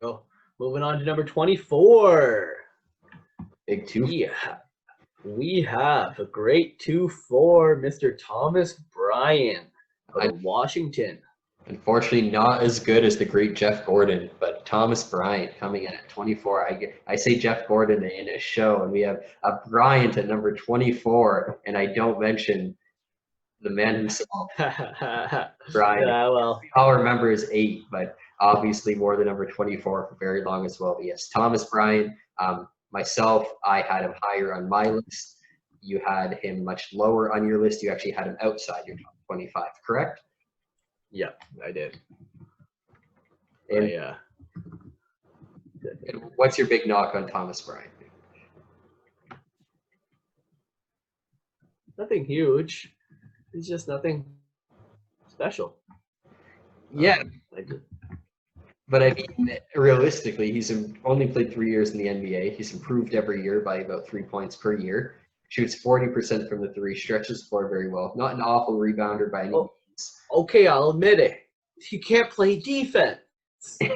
Oh, moving on to number 24. Big two. We have a great 2-4, Mr. Thomas Bryant of Washington. Unfortunately, not as good as the great Jeff Gordon, but Thomas Bryant coming in at 24. I say Jeff Gordon in a show, and we have a Bryant at number 24, and I don't mention the man himself, Bryant. Yeah, well, I'll remember his 8, but obviously more than number 24 for very long as well. But yes, Thomas Bryant. Myself, I had him higher on my list. You had him much lower on your list. You actually had him outside your top 25, correct? yeah, I did. And, and what's your big knock on Thomas Bryant? Nothing huge. It's just nothing special. Yeah. But I mean, realistically, he's only played 3 years in the NBA. He's improved every year by about 3 points per year. Shoots 40% from the three, stretches the floor very well. Not an awful rebounder by any means. Okay, I'll admit it. He can't play defense. He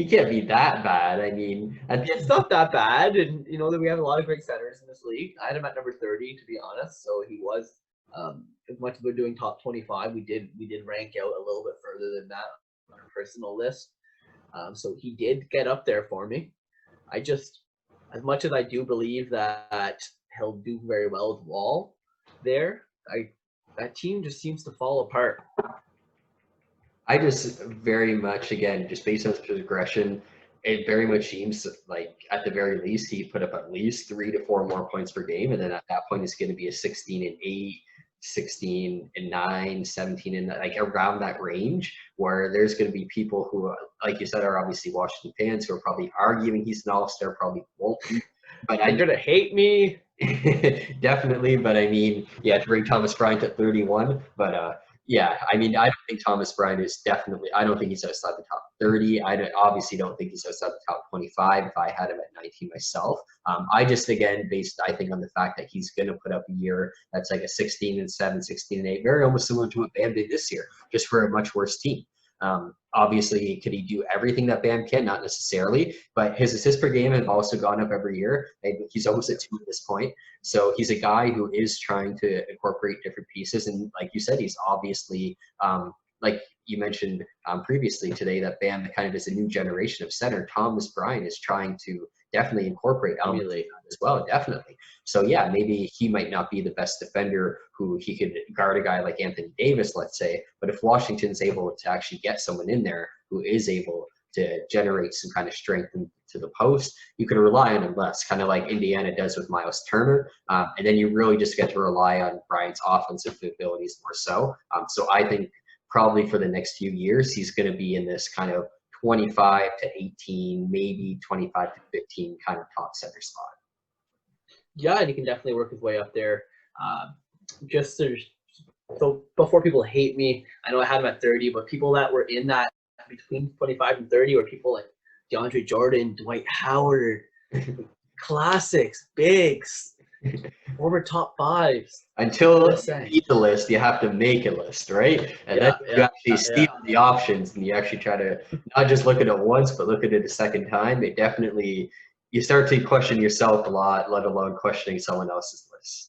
can't be that bad. I mean, it's not that bad, and you know that we have a lot of great centers in this league. I had him at number 30, to be honest. So he was, as much as we're doing top 25, we did rank out a little bit further than that on our personal list. So he did get up there for me. I just, as much as I do believe that he'll do very well with Wall there, that team just seems to fall apart. I just very much, again, just based on his progression, it very much seems like at the very least he put up at least 3 to 4 more points per game, and then at that point it's going to be a 16-8, 16-9, 17 and like around that range, where there's going to be people who, like you said, are obviously Washington fans who are probably arguing he's an all-star, probably won't be. But you're gonna hate me. Definitely, but I mean, yeah, to bring Thomas Bryant at 31, but yeah, I mean, I don't think Thomas Bryant is definitely. I don't think he's outside the top 30. Obviously don't think he's outside the top 25. If I had him at 19 myself, I just again based, I think, on the fact that he's going to put up a year that's like a 16-7, 16-8, very almost similar to what Bam did this year, just for a much worse team. Obviously, could he do everything that Bam can? Not necessarily, but his assists per game have also gone up every year. He's almost at 2 at this point. So he's a guy who is trying to incorporate different pieces. And like you said, he's obviously, like you mentioned previously today, that Bam kind of is a new generation of center. Thomas Bryant is trying to definitely incorporate elements as well, definitely. So yeah, maybe he might not be the best defender who he could guard a guy like Anthony Davis, let's say, but if Washington's able to actually get someone in there who is able to generate some kind of strength into the post, you can rely on him less, kind of like Indiana does with Miles Turner, and then you really just get to rely on Bryant's offensive abilities more so. So I think probably for the next few years, he's going to be in this kind of 25 to 18, maybe 25 to 15 kind of top center spot. Yeah, and he can definitely work his way up there. So before people hate me, I know I had him at 30, but people that were in that between 25 and 30 were people like DeAndre Jordan, Dwight Howard, classics, bigs, former top 5s. Until you need the list, you have to make a list, right? And then you actually see the options, and you actually try to not just look at it once, but look at it a second time. It definitely, you start to question yourself a lot, let alone questioning someone else's list.